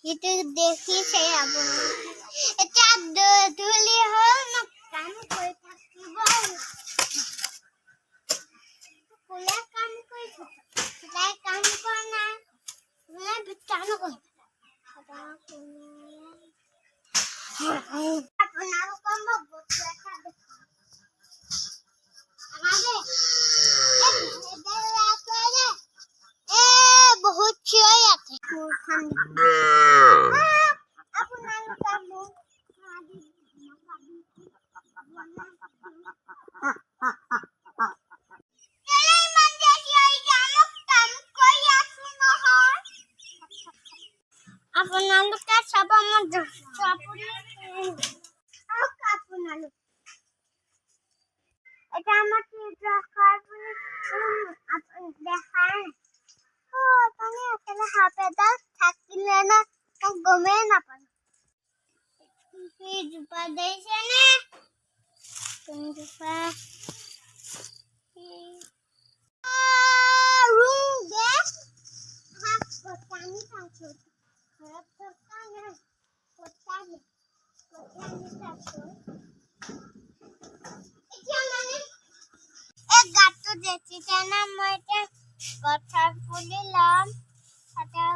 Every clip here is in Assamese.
itu দেখি সেই এটা ধুলি হল না কাম কৰি থাকিব কোলা কাম কৰি তাই কাম কৰা নাই মই বিটান কৰি আপোনালোকৰ মই বস্তু এটা बहुत चिया आते কথা বলিলাম এটা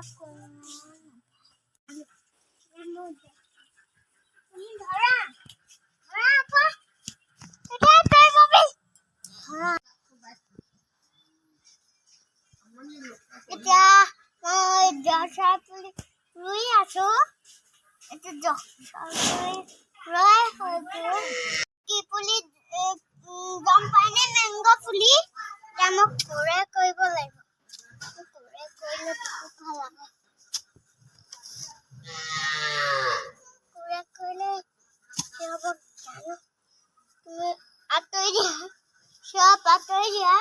ধরা এটা রুই আছো এটা রয় হয়তো কি পুলি গম পাই নে ম্যাঙ্গো পুলি মোক কোৰে কৰিব লাগিব কোৰে কৰিলে বহুত ভাল লাগে কোৰে কৰিলে কি হ'ব জানো তুমি আতৰি দিয়া সব আতৰি দিয়া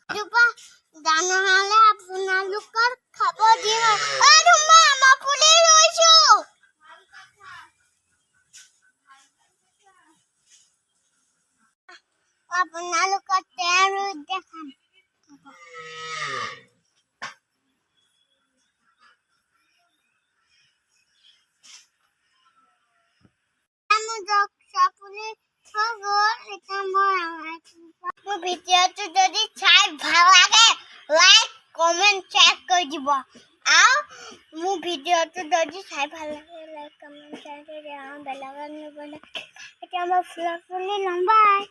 দুপা দানা হলে আপোনালোকৰ খাব দিম আৰু মই পুলি ৰুইছো আপোনালোকৰ তেৰু দেখাম মোৰ ভিডিঅ'টো যদি চাই ভাল লাগে লাইক কমেন্ট শেয়াৰ কৰি দিব আৰু মোৰ ভিডিঅ'টো যদি চাই ভাল লাগে লাইক কমেন্ট শেয়াৰ কৰি দিব বেলেগক নিবলে এতিয়া মই ফুলি লম বাই